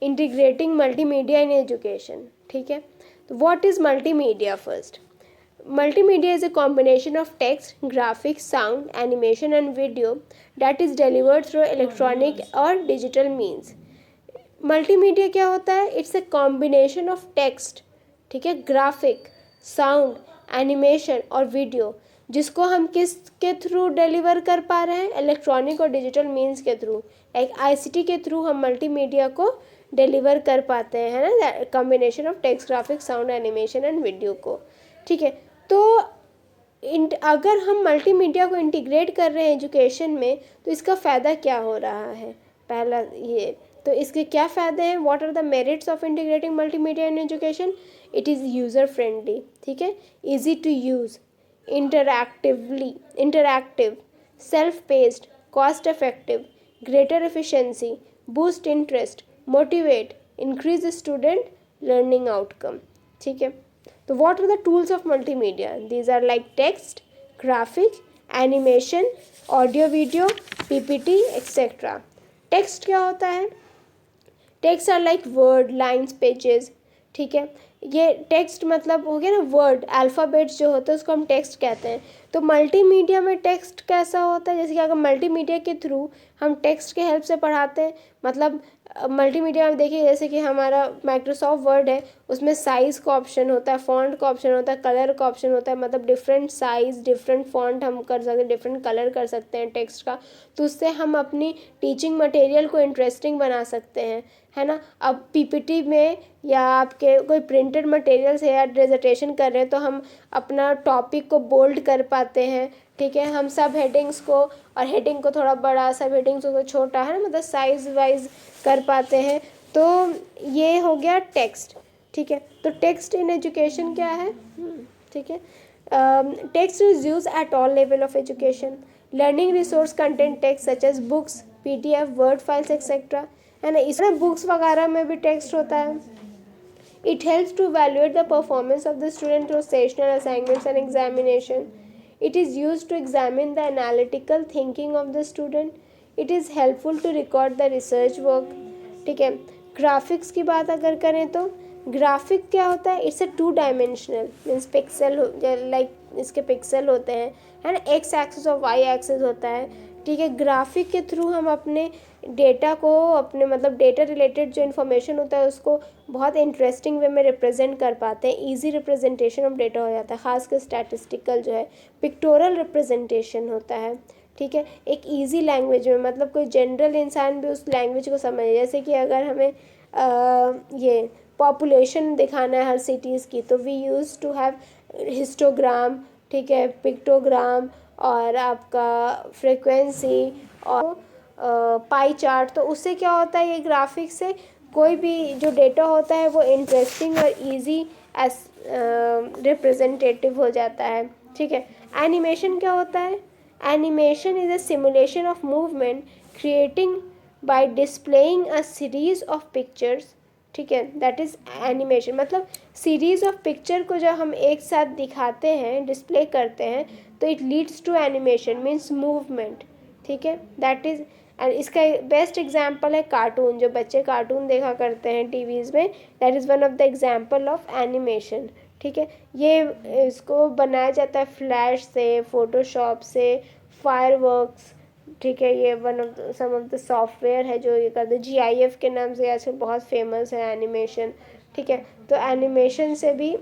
Integrating multimedia in education, ठीक है। तो what is multimedia first? Multimedia is a combination of text, graphics, sound, animation and video that is delivered through electronic or digital means. Multimedia क्या होता है? It's a combination of text, ठीक है, graphic, sound, animation और video, जिसको हम किसके through deliver कर पा रहे हैं? इलेक्ट्रॉनिक और डिजिटल मीन्स के थ्रू, एक आईसीटी के थ्रू हम मल्टीमीडिया को डिलीवर कर पाते हैं, है ना, combination of text, graphic, sound, animation and video को, ठीक है। तो अगर हम मल्टीमीडिया को इंटीग्रेट कर रहे हैं एजुकेशन में, तो इसका फ़ायदा क्या हो रहा है? पहला ये, तो इसके क्या फ़ायदे हैं? What are the merits of integrating multimedia in education? It is user friendly, ठीक है, easy to use, interactive, self paced, cost effective, greater efficiency, boost interest, motivate, increase student learning outcome, ठीक है। तो what are the tools of multimedia? These are like text, graphic, animation, audio video, PPT, etc. Text क्या होता है? Text are like word, lines, pages, ठीक है। ये text मतलब हो गया ना, वर्ड, अल्फ़ाबेट्स जो होते हैं उसको हम टेक्स्ट कहते हैं। तो मल्टीमीडिया में टेक्स्ट कैसा होता है? जैसे कि अगर मल्टीमीडिया के थ्रू हम टेक्स्ट के हेल्प से पढ़ाते हैं, मतलब मल्टीमीडिया में देखिए, जैसे कि हमारा माइक्रोसॉफ्ट वर्ड है, उसमें साइज़ का ऑप्शन होता है, फॉन्ट का ऑप्शन होता है, कलर का ऑप्शन होता है, मतलब डिफरेंट साइज़, डिफरेंट फॉन्ट हम कर सकते हैं, डिफरेंट कलर कर सकते हैं टेक्स्ट का। तो उससे हम अपनी टीचिंग मटेरियल को इंटरेस्टिंग बना सकते हैं, है ना। अब पीपीटी में या आपके कोई प्रिंटेड मटेरियल से या डिसर्टेशन कर रहे हैं, तो हम अपना टॉपिक को बोल्ड कर पाते हैं, ठीक है। हम सब हेडिंग्स को और हेडिंग को थोड़ा बड़ा, सब हेडिंग्स को छोटा, है ना, मतलब साइज वाइज कर पाते हैं। तो ये हो गया टेक्स्ट, ठीक है। तो टेक्स्ट इन एजुकेशन क्या है? ठीक है, text is use at all level of education, learning resource content text such as books, PDF, word files etcetera, है ना। इसमें बुक्स वगैरह में भी टेक्स्ट होता है। It helps to evaluate the performance of the student through sessional assignments and examination. It is used to examine the analytical thinking of the student. It is helpful to record the research work, ठीक है। Graphics की बात अगर करें तो graphic क्या होता है? It's a 2 dimensional, means pixel, like इसके पिक्सल होते हैं, है ना, एक्स एक्सिस और वाई एक्सिस होता है, ठीक है। ग्राफिक के थ्रू हम अपने डेटा को, अपने मतलब डेटा रिलेटेड जो इन्फॉर्मेशन होता है उसको बहुत इंटरेस्टिंग वे में रिप्रेजेंट कर पाते हैं। इजी रिप्रेजेंटेशन ऑफ डेटा हो जाता है, खासकर स्टैटिस्टिकल जो है। पिक्टोरल रिप्रेजेंटेशन होता है, ठीक है, एक इजी लैंग्वेज में, मतलब कोई जनरल इंसान भी उस लैंग्वेज को समझे। जैसे कि अगर हमें ये पॉपुलेशन दिखाना है हर सिटीज़ की, तो we use to have histogram, ठीक है, पिक्टोग्राम और आपका फ्रीक्वेंसी और पाई चार्ट। तो उससे क्या होता है, ये ग्राफिक से कोई भी जो डेटा होता है वो इंटरेस्टिंग और इजी एस रिप्रेजेंटेटिव हो जाता है, ठीक है। एनिमेशन क्या होता है? Animation is a simulation of movement creating by displaying a series of pictures, ठीक है, दैट इज़ एनिमेशन। मतलब सीरीज ऑफ पिक्चर को जब हम एक साथ दिखाते हैं, डिस्प्ले करते हैं, तो it leads to animation, means movement, ठीक है, दैट इज़। एंड इसका बेस्ट एग्जाम्पल है कार्टून, जो बच्चे कार्टून देखा करते हैं टीवीज़ में, that is one of the example of animation, ठीक है। ये इसको बनाया जाता है फ्लैश से, फोटोशॉप से, फायरवर्क्स, ठीक है। ये one of some of the software है जो ये करते, GIF के नाम से आजकल बहुत फेमस है एनिमेशन, ठीक है। तो एनिमेशन से भी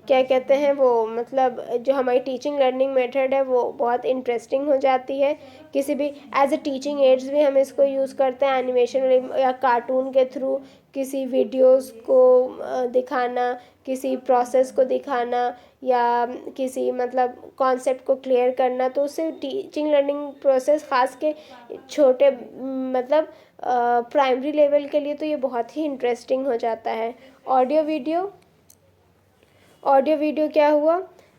क्या कहते हैं वो, मतलब जो हमारी टीचिंग लर्निंग मेथड है वो बहुत इंटरेस्टिंग हो जाती है। किसी भी एज अ टीचिंग एड्स भी हम इसको यूज़ करते हैं, एनिमेशन या कार्टून के थ्रू किसी वीडियोस को दिखाना, किसी प्रोसेस को दिखाना या किसी मतलब कॉन्सेप्ट को क्लियर करना। तो उससे टीचिंग लर्निंग प्रोसेस ख़ास के छोटे मतलब प्राइमरी लेवल के लिए तो ये बहुत ही इंटरेस्टिंग हो जाता है। ऑडियो वीडियो क्या हुआ?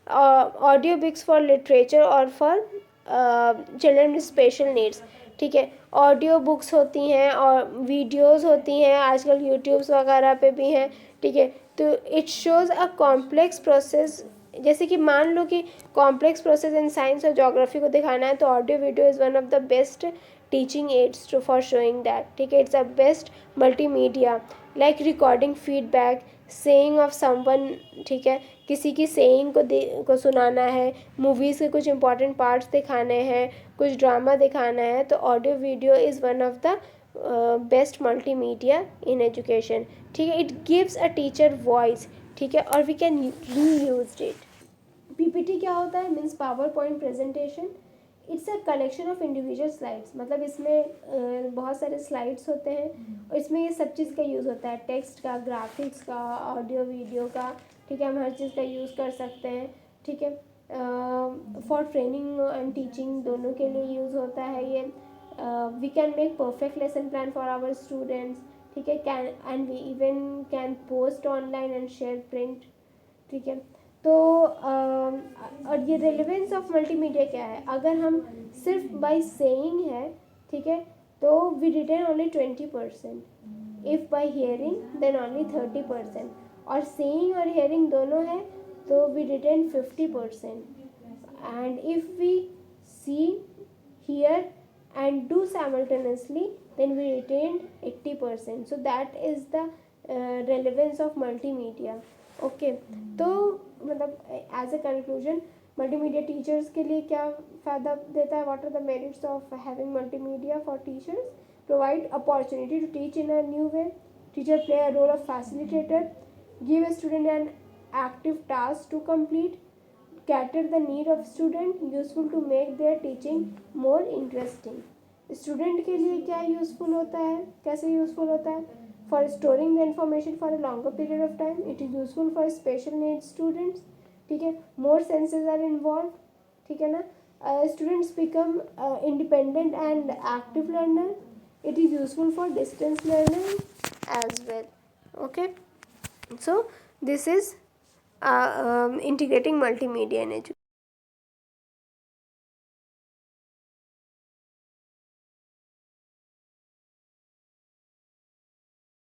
ऑडियो बुक्स फॉर लिटरेचर और for children with special needs, ठीक है। ऑडियो बुक्स होती हैं और वीडियोस होती हैं, आजकल यूट्यूब्स वगैरह पे भी हैं, ठीक है। तो it shows a complex process, जैसे कि मान लो कि कॉम्प्लेक्स प्रोसेस इन साइंस और जोग्राफी को दिखाना है, तो audio video is one of the best teaching aids to for showing that. ठीक है, it's a best multimedia like recording feedback, saying of someone, ठीक है, किसी की saying को सुनाना है, मूवीज़ के कुछ इंपॉर्टेंट पार्ट्स दिखाने हैं, कुछ ड्रामा दिखाना है, तो audio video is one of the best multimedia in education. ठीक है, it gives a teacher voice. ठीक है, और we can reuse it. PPT क्या होता है? Means power point presentation. It's a collection of individual slides. मतलब इसमें बहुत सारे स्लाइड्स होते हैं और इसमें ये सब चीज़ का यूज़ होता है, टेक्स्ट का, ग्राफिक्स का, ऑडियो वीडियो का. ठीक है, हम हर चीज़ का यूज़ कर सकते हैं. ठीक है, फॉर ट्रेनिंग एंड टीचिंग दोनों के लिए यूज़ होता है ये. We can make perfect lesson plan for our students. ठीक है, can and we even can post online and share print. ठीक है, तो और ये रेलेवेंस ऑफ मल्टीमीडिया क्या है? अगर हम सिर्फ बाय सेइंग है, ठीक है, तो we retain only 20%. If by hearing then only 30%. और सेइंग और हियरिंग दोनों है तो we retain 50%. And if we see, hear and do simultaneously, then we retained 80%. So that is the relevance of multimedia. Okay, तो मतलब as a conclusion multimedia teachers के लिए क्या फ़ायदा देता है? What are the merits of having multimedia for teachers? Provide opportunity to teach in a new way. Teacher play a role of facilitator, give a student an active task to complete, cater the need of student, useful to make their teaching more interesting. Student के लिए क्या useful होता है? कैसे useful होता है? For storing the information for a longer period of time. It is useful for special need students. ठीक है, मोर सेंसेस आर इन्वॉल्व. ठीक है ना. Students become independent and active learner. It is useful for distance learning as well. Okay, so this is integrating multimedia in education.